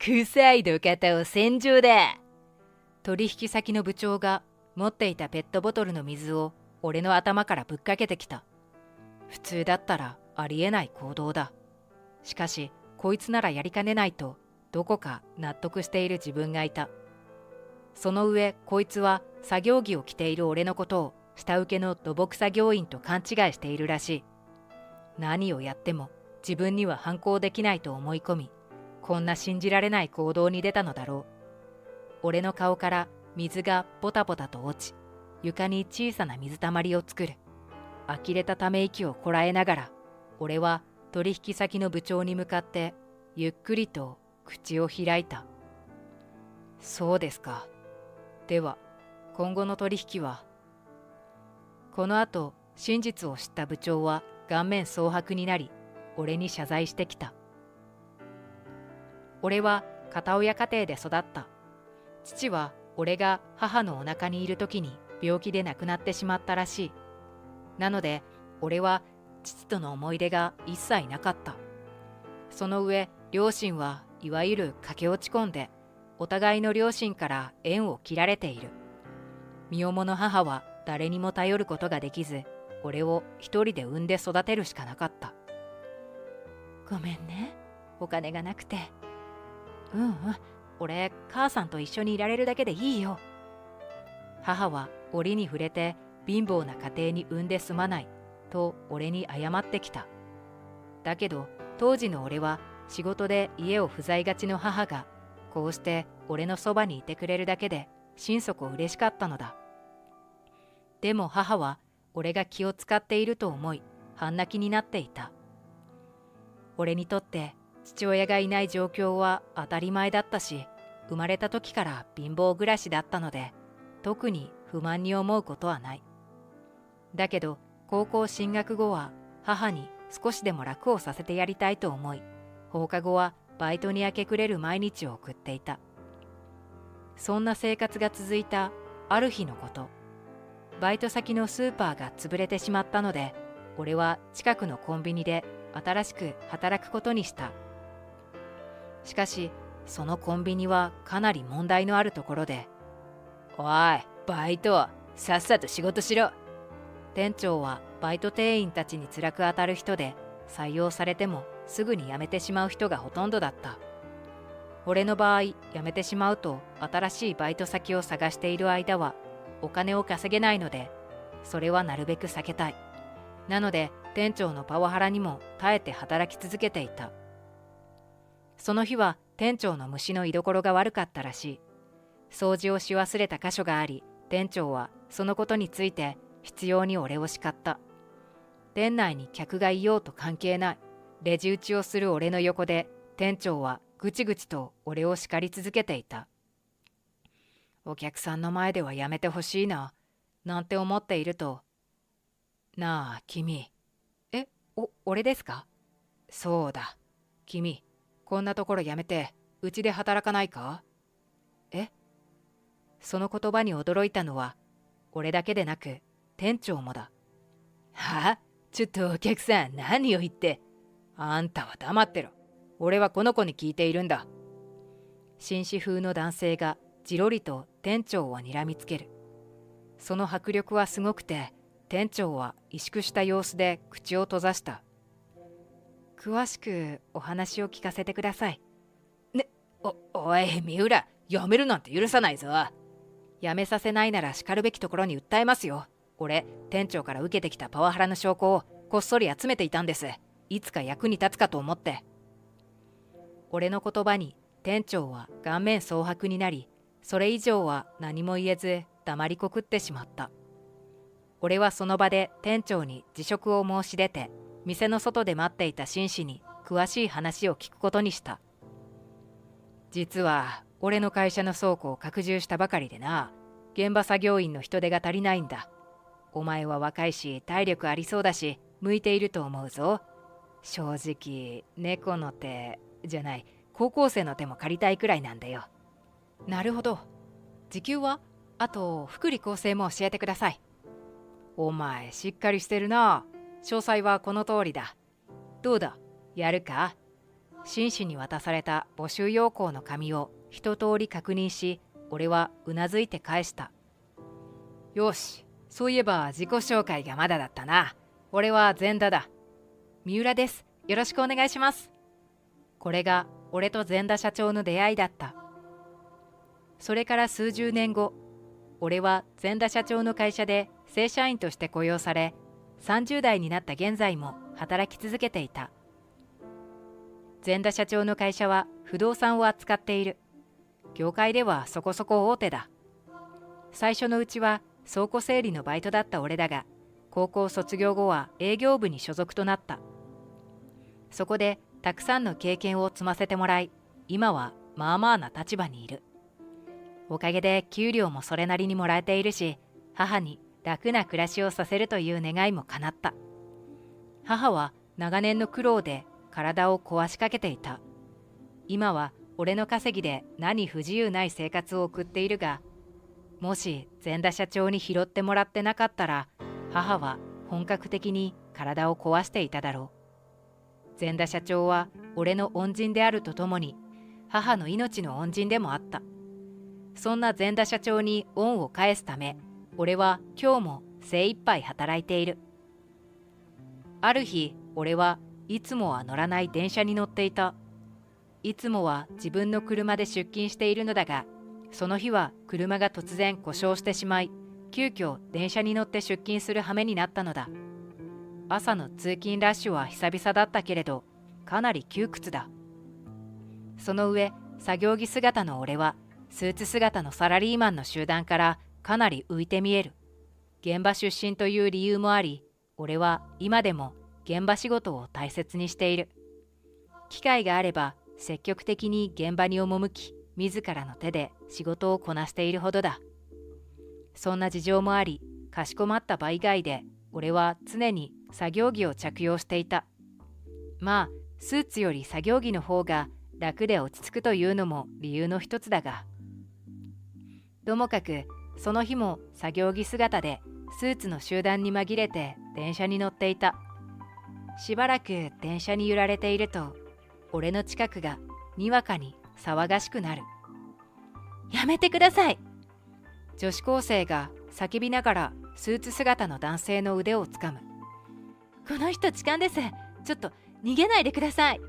臭い土方を洗浄だ。取引先の部長が持っていたペットボトルの水を俺の頭からぶっかけてきた。普通だったらありえない行動だ。しかしこいつならやりかねないとどこか納得している自分がいた。その上こいつは作業着を着ている俺のことを下請けの土木作業員と勘違いしているらしい。何をやっても自分には反抗できないと思い込み、こんな信じられない行動に出たのだろう。俺の顔から水がポタポタと落ち、床に小さな水たまりを作る。呆れたため息をこらえながら、俺は取引先の部長に向かってゆっくりと口を開いた。そうですか。では今後の取引は。この後真実を知った部長は顔面蒼白になり、俺に謝罪してきた。俺は片親家庭で育った。父は俺が母のお腹にいる時に病気で亡くなってしまったらしい。なので俺は父との思い出が一切なかった。その上両親はいわゆる駆け落ち婚で、お互いの両親から縁を切られている。身重の母は誰にも頼ることができず、俺を一人で産んで育てるしかなかった。ごめんね、お金がなくて。俺母さんと一緒にいられるだけでいいよ。母は折に触れて貧乏な家庭に産んで済まないと俺に謝ってきた。だけど当時の俺は仕事で家を不在がちの母がこうして俺のそばにいてくれるだけで心底嬉しかったのだ。でも母は俺が気を使っていると思い半泣きになっていた。俺にとって父親がいない状況は当たり前だったし、生まれた時から貧乏暮らしだったので特に不満に思うことはない。だけど高校進学後は母に少しでも楽をさせてやりたいと思い、放課後はバイトに明け暮れる毎日を送っていた。そんな生活が続いたある日のこと、バイト先のスーパーが潰れてしまったので、俺は近くのコンビニで新しく働くことにした。しかしそのコンビニはかなり問題のあるところで、おいバイト、さっさと仕事しろ。店長はバイト店員たちに辛く当たる人で、採用されてもすぐに辞めてしまう人がほとんどだった。俺の場合辞めてしまうと新しいバイト先を探している間はお金を稼げないので、それはなるべく避けたい。なので店長のパワハラにも耐えて働き続けていた。その日は店長の虫の居所が悪かったらしい。掃除をし忘れた箇所があり、店長はそのことについて執拗に俺を叱った。店内に客がいようと関係ない。レジ打ちをする俺の横で店長はぐちぐちと俺を叱り続けていた。お客さんの前ではやめてほしいな、なんて思っていると、なあ君。俺ですか？そうだ。君、こんなところやめてうちで働かないか？その言葉に驚いたのは俺だけでなく店長もだ。は？ちょっとお客さん何を言って。あんたは黙ってろ。俺はこの子に聞いているんだ。紳士風の男性がじろりと店長を睨みつける。その迫力はすごくて、店長は萎縮した様子で口を閉ざした。詳しくお話を聞かせてください。おい三浦、やめるなんて許さないぞ。やめさせないならしかるべきところに訴えますよ。俺、店長から受けてきたパワハラの証拠をこっそり集めていたんです。いつか役に立つかと思って。俺の言葉に店長は顔面蒼白になり、それ以上は何も言えず黙りこくってしまった。俺はその場で店長に辞職を申し出て、店の外で待っていた紳士に詳しい話を聞くことにした。実は俺の会社の倉庫を拡充したばかりでな、現場作業員の人手が足りないんだ。お前は若いし体力ありそうだし向いていると思うぞ。正直猫の手じゃない、高校生の手も借りたいくらいなんだよ。なるほど。時給は？あと福利厚生も教えてください。お前しっかりしてるな。詳細はこの通りだ。どうだ、やるか？紳士に渡された募集要項の紙を一通り確認し、俺はうなずいて返した。よし、そういえば自己紹介がまだだったな。俺は善田だ。三浦です。よろしくお願いします。これが俺と善田社長の出会いだった。それから数十年後、俺は善田社長の会社で正社員として雇用され、30代になった現在も働き続けていた。善田社長の会社は不動産を扱っている。業界ではそこそこ大手だ。最初のうちは倉庫整理のバイトだった俺だが、高校卒業後は営業部に所属となった。そこでたくさんの経験を積ませてもらい、今はまあまあな立場にいる。おかげで給料もそれなりにもらえているし、母に楽な暮らしをさせるという願いも叶った。母は長年の苦労で体を壊しかけていた。今は俺の稼ぎで何不自由ない生活を送っているが、もし善田社長に拾ってもらってなかったら、母は本格的に体を壊していただろう。善田社長は俺の恩人であるとともに、母の命の恩人でもあった。そんな善田社長に恩を返すため、俺は今日も精一杯働いている。ある日、俺はいつもは乗らない電車に乗っていた。いつもは自分の車で出勤しているのだが、その日は車が突然故障してしまい、急遽電車に乗って出勤する羽目になったのだ。朝の通勤ラッシュは久々だったけれど、かなり窮屈だ。その上、作業着姿の俺は、スーツ姿のサラリーマンの集団からかなり浮いて見える。現場出身という理由もあり、俺は今でも現場仕事を大切にしている。機会があれば積極的に現場に赴き、自らの手で仕事をこなしているほどだ。そんな事情もあり、かしこまった場以外で俺は常に作業着を着用していた。まあ、スーツより作業着の方が楽で落ち着くというのも理由の一つだが。ともかく、その日も作業着姿でスーツの集団に紛れて電車に乗っていた。しばらく電車に揺られていると、俺の近くがにわかに騒がしくなる。やめてください。女子高生が叫びながらスーツ姿の男性の腕をつかむ。この人痴漢です。ちょっと逃げないでください。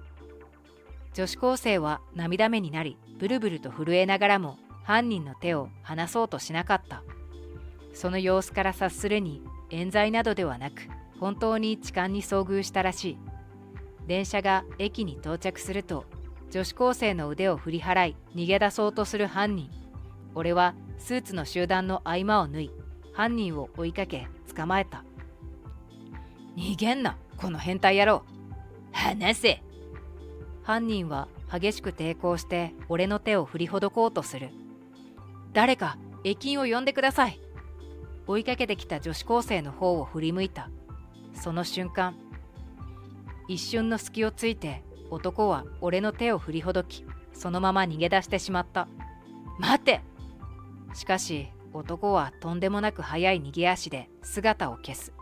女子高生は涙目になり、ブルブルと震えながらも犯人の手を離そうとしなかった。その様子から察するに、冤罪などではなく、本当に痴漢に遭遇したらしい。電車が駅に到着すると、女子高生の腕を振り払い、逃げ出そうとする犯人。俺はスーツの集団の合間を縫い、犯人を追いかけ捕まえた。逃げんな、この変態野郎。離せ。犯人は激しく抵抗して俺の手を振りほどこうとする。誰か駅員を呼んでください。追いかけてきた女子高生の方を振り向いた。その瞬間、一瞬の隙をついて男は俺の手を振りほどき、そのまま逃げ出してしまった。待て。しかし男はとんでもなく速い逃げ足で姿を消す。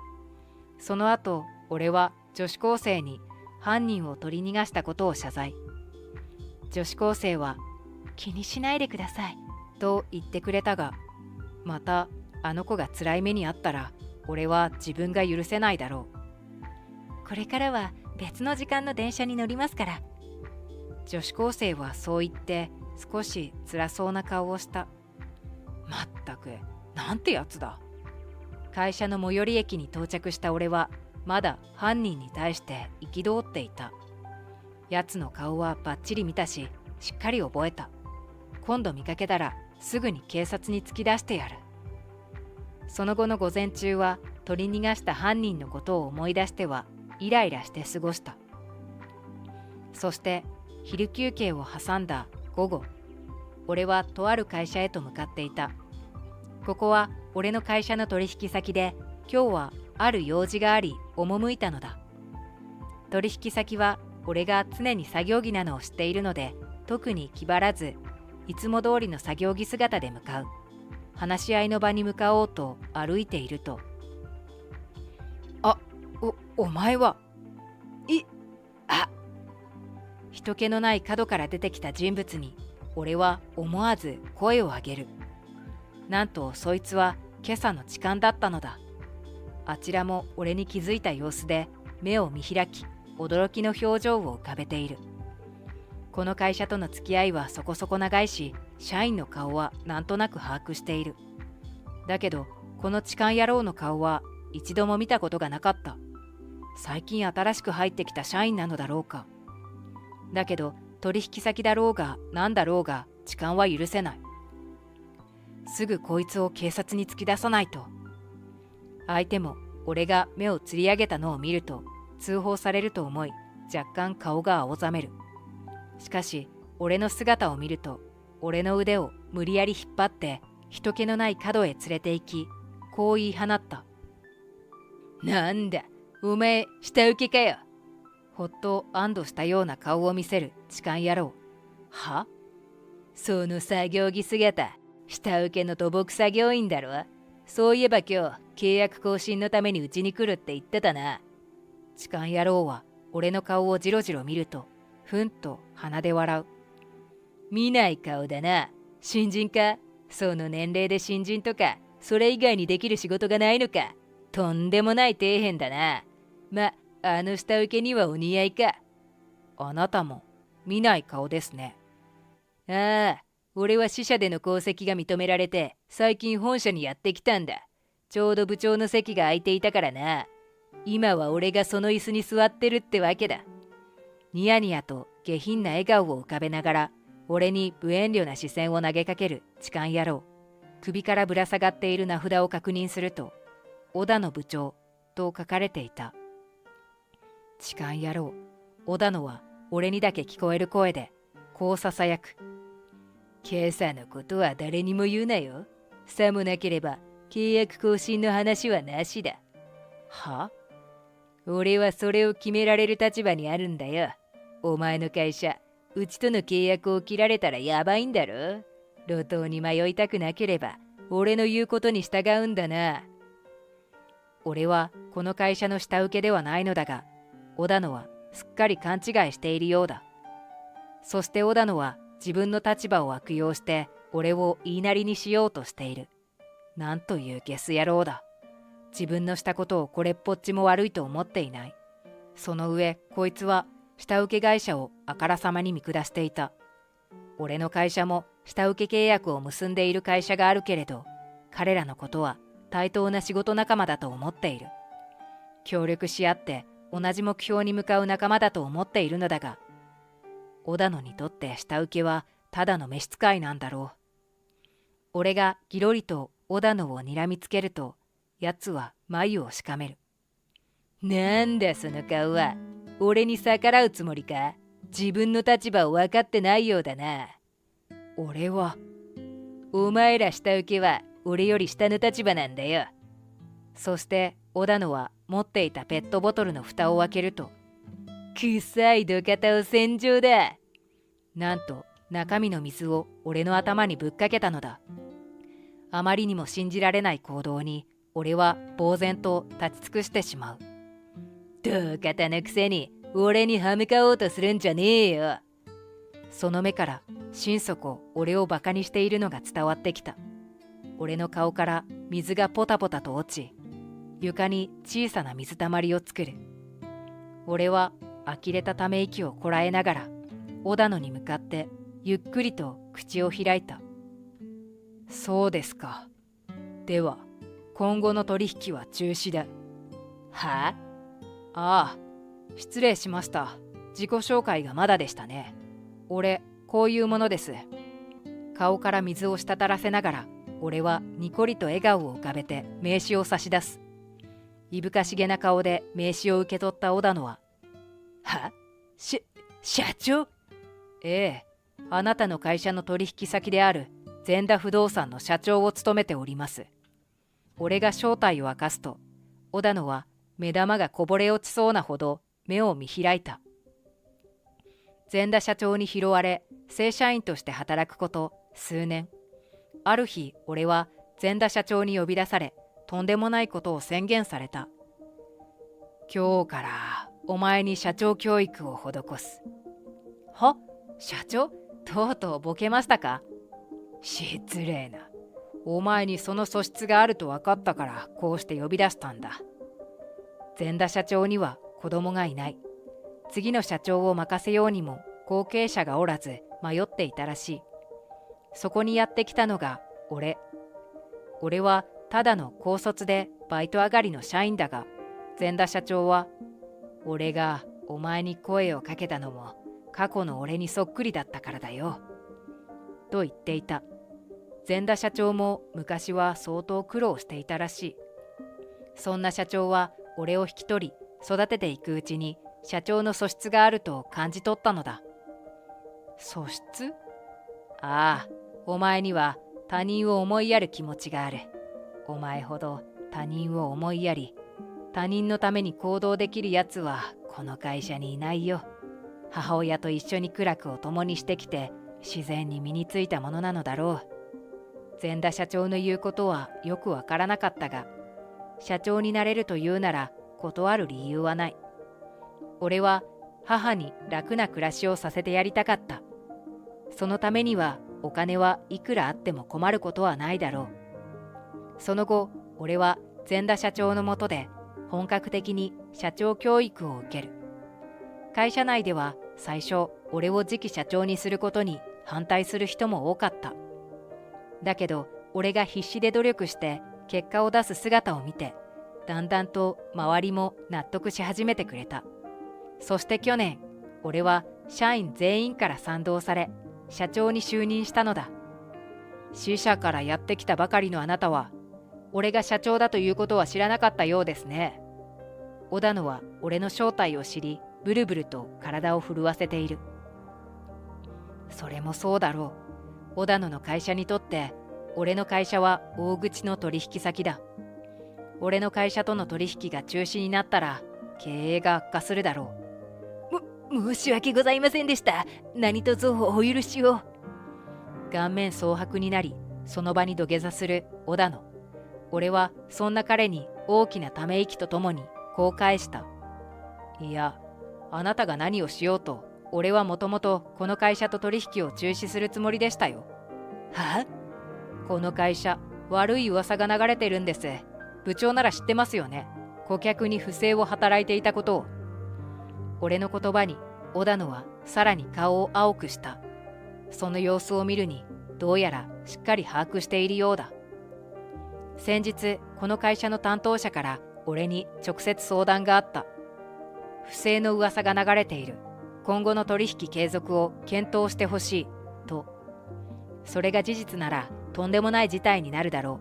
その後、俺は女子高生に犯人を取り逃がしたことを謝罪。女子高生は気にしないでくださいと言ってくれたが、またあの子が辛い目にあったら俺は自分が許せないだろう。これからは別の時間の電車に乗りますから。女子高生はそう言って少し辛そうな顔をした。まったく、なんてやつだ。会社の最寄り駅に到着した俺はまだ犯人に対して憤っていた。やつの顔はバッチリ見たし、しっかり覚えた。今度見かけたらすぐに警察に突き出してやる。その後の午前中は取り逃がした犯人のことを思い出してはイライラして過ごした。そして昼休憩を挟んだ午後、俺はとある会社へと向かっていた。ここは俺の会社の取引先で、今日はある用事があり赴いたのだ。取引先は俺が常に作業着なのを知っているので、特に気張らずいつも通りの作業着姿で向かう。話し合いの場に向かおうと歩いていると、お前は、人気のない角から出てきた人物に俺は思わず声を上げる。なんとそいつは今朝の痴漢だったのだ。あちらも俺に気づいた様子で目を見開き、驚きの表情を浮かべている。この会社との付き合いはそこそこ長いし、社員の顔はなんとなく把握している。だけどこの痴漢野郎の顔は一度も見たことがなかった。最近新しく入ってきた社員なのだろうか。だけど取引先だろうが何だろうが痴漢は許せない。すぐこいつを警察に突き出さないと。相手も俺が目をつり上げたのを見ると通報されると思い、若干顔が青ざめる。しかし俺の姿を見ると、俺の腕を無理やり引っ張って人気のない角へ連れて行き、こう言い放った。なんだ、お前下請けかよ。ほっと安堵したような顔を見せる痴漢野郎。は？その作業着姿、下請けの土木作業員だろ。そういえば今日契約更新のためにうちに来るって言ってたな。痴漢野郎は俺の顔をじろじろ見ると、ふんと鼻で笑う。見ない顔だな。新人か？その年齢で新人とか、それ以外にできる仕事がないのか。とんでもない底辺だな。あの下請けにはお似合いか。あなたも見ない顔ですね。ああ、俺は支社での功績が認められて、最近本社にやってきたんだ。ちょうど部長の席が空いていたからな。今は俺がその椅子に座ってるってわけだ。ニヤニヤと下品な笑顔を浮かべながら、俺に無遠慮な視線を投げかける痴漢野郎。首からぶら下がっている名札を確認すると、小田野部長と書かれていた。痴漢野郎。小田野は俺にだけ聞こえる声でこうささやく。今朝のことは誰にも言うなよ。さもなければ契約更新の話はなしだ。は？俺はそれを決められる立場にあるんだよ。お前の会社、うちとの契約を切られたらやばいんだろ。路頭に迷いたくなければ俺の言うことに従うんだな。俺はこの会社の下請けではないのだが、小田野はすっかり勘違いしているようだ。そして小田野は自分の立場を悪用して俺を言いなりにしようとしている。なんというゲス野郎だ。自分のしたことをこれっぽっちも悪いと思っていない。その上こいつは下請け会社をあからさまに見下していた。俺の会社も下請け契約を結んでいる会社があるけれど、彼らのことは対等な仕事仲間だと思っている。協力し合って同じ目標に向かう仲間だと思っているのだが、小田野にとって下請けはただの召使いなんだろう。俺がギロリと小田野を睨みつけると、奴は眉をしかめる。なんだその顔は。俺に逆らうつもりか？自分の立場を分かってないようだな。俺は。お前ら下請けは俺より下の立場なんだよ。そして小田野は持っていたペットボトルの蓋を開けると、臭い土方を洗浄だ。なんと中身の水を俺の頭にぶっかけたのだ。あまりにも信じられない行動に俺は呆然と立ち尽くしてしまう。土方のくせに俺に歯向かおうとするんじゃねえよ。その目から心底俺をバカにしているのが伝わってきた。俺の顔から水がポタポタと落ち、床に小さな水たまりを作る。俺は呆れたため息をこらえながら小田野に向かってゆっくりと口を開いた。そうですか。では今後の取引は中止だ。はあ？ああ、失礼しました。自己紹介がまだでしたね。俺、こういうものです。顔から水を滴らせながら、俺はにこりと笑顔を浮かべて名刺を差し出す。いぶかしげな顔で名刺を受け取った小田野は、は？社長？ええ、あなたの会社の取引先である善田不動産の社長を務めております。俺が正体を明かすと、小田野は目玉がこぼれ落ちそうなほど目を見開いた。善田社長に拾われ、正社員として働くこと数年。ある日、俺は善田社長に呼び出され、とんでもないことを宣言された。今日からお前に社長教育を施す。は、社長、とうとうボケましたか。失礼な。お前にその素質があると分かったからこうして呼び出したんだ。前田社長には子供がいない。次の社長を任せようにも後継者がおらず迷っていたらしい。そこにやってきたのが俺。俺はただの高卒でバイト上がりの社員だが、前田社長は、俺がお前に声をかけたのも過去の俺にそっくりだったからだよ。と言っていた。前田社長も昔は相当苦労していたらしい。そんな社長は俺を引き取り育てていくうちに社長の素質があると感じ取ったのだ。素質？ああ、お前には他人を思いやる気持ちがある。お前ほど他人を思いやり、他人のために行動できるやつはこの会社にいないよ。母親と一緒に苦楽を共にしてきて自然に身についたものなのだろう。前田社長の言うことはよくわからなかったが、社長になれるというなら断る理由はない。俺は母に楽な暮らしをさせてやりたかった。そのためにはお金はいくらあっても困ることはないだろう。その後、俺は前田社長の下で本格的に社長教育を受ける。会社内では最初、俺を次期社長にすることに反対する人も多かった。だけど、俺が必死で努力して結果を出す姿を見て、だんだんと周りも納得し始めてくれた。そして去年、俺は社員全員から賛同され、社長に就任したのだ。支社からやってきたばかりのあなたは、俺が社長だということは知らなかったようですね。小田野は俺の正体を知り、ブルブルと体を震わせている。それもそうだろう。小田野の会社にとって、俺の会社は大口の取引先だ。俺の会社との取引が中止になったら、経営が悪化するだろう。申し訳ございませんでした。何卒お許しを。顔面蒼白になり、その場に土下座する小田野。俺はそんな彼に大きなため息とともにこう返した。いや、あなたが何をしようと、俺はもともとこの会社と取引を中止するつもりでしたよ。は？この会社、悪い噂が流れてるんです。部長なら知ってますよね。顧客に不正を働いていたことを。俺の言葉に小田野はさらに顔を青くした。その様子を見るに、どうやらしっかり把握しているようだ。先日、この会社の担当者から俺に直接相談があった。不正の噂が流れている。今後の取引継続を検討してほしい、と。それが事実ならとんでもない事態になるだろ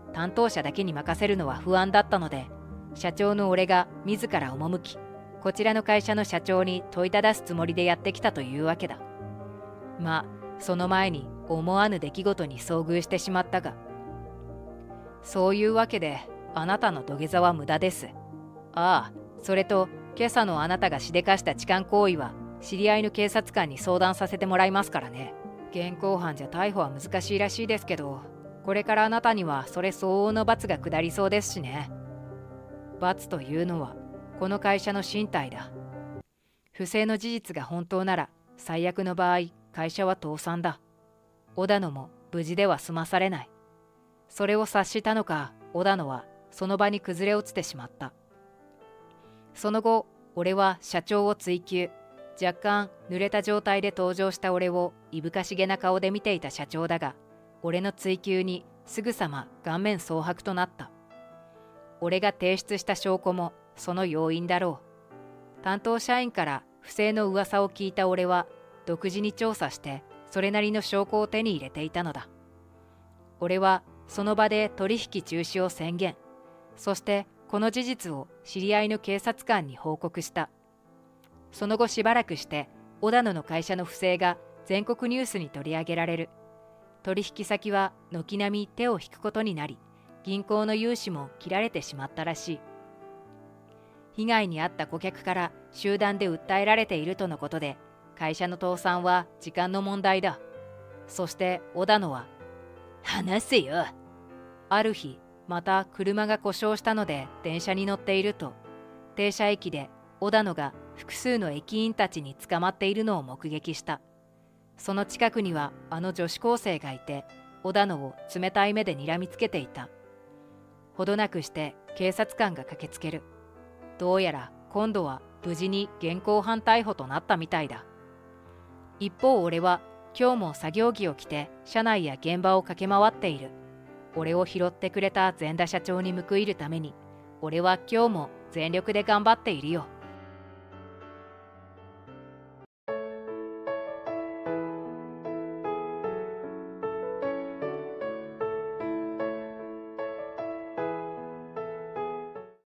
う。担当者だけに任せるのは不安だったので、社長の俺が自ら赴き、こちらの会社の社長に問いただすつもりでやってきたというわけだ。まあ、その前に思わぬ出来事に遭遇してしまったが。そういうわけで、あなたの土下座は無駄です。ああ、それと、今朝のあなたがしでかした痴漢行為は、知り合いの警察官に相談させてもらいますからね。現行犯じゃ逮捕は難しいらしいですけど、これからあなたにはそれ相応の罰が下りそうですしね。罰というのは、この会社の身体だ。不正の事実が本当なら、最悪の場合、会社は倒産だ。小田野も無事では済まされない。それを察したのか、小田野はその場に崩れ落ちてしまった。その後、俺は社長を追及。若干濡れた状態で登場した俺をいぶかしげな顔で見ていた社長だが、俺の追及にすぐさま顔面蒼白となった。俺が提出した証拠もその要因だろう。担当社員から不正の噂を聞いた俺は独自に調査してそれなりの証拠を手に入れていたのだ。俺はその場で取引中止を宣言。そしてこの事実を知り合いの警察官に報告した。その後しばらくして小田野の会社の不正が全国ニュースに取り上げられる。取引先は軒並み手を引くことになり、銀行の融資も切られてしまったらしい。被害に遭った顧客から集団で訴えられているとのことで、会社の倒産は時間の問題だ。そして小田野は、話せよ。ある日、また車が故障したので電車に乗っていると、停車駅で小田野が複数の駅員たちに捕まっているのを目撃した。その近くにはあの女子高生がいて、小田野を冷たい目で睨みつけていた。ほどなくして警察官が駆けつける。どうやら今度は無事に現行犯逮捕となったみたいだ。一方俺は今日も作業着を着て車内や現場を駆け回っている。俺を拾ってくれた善田社長に報いるために、俺は今日も全力で頑張っているよ。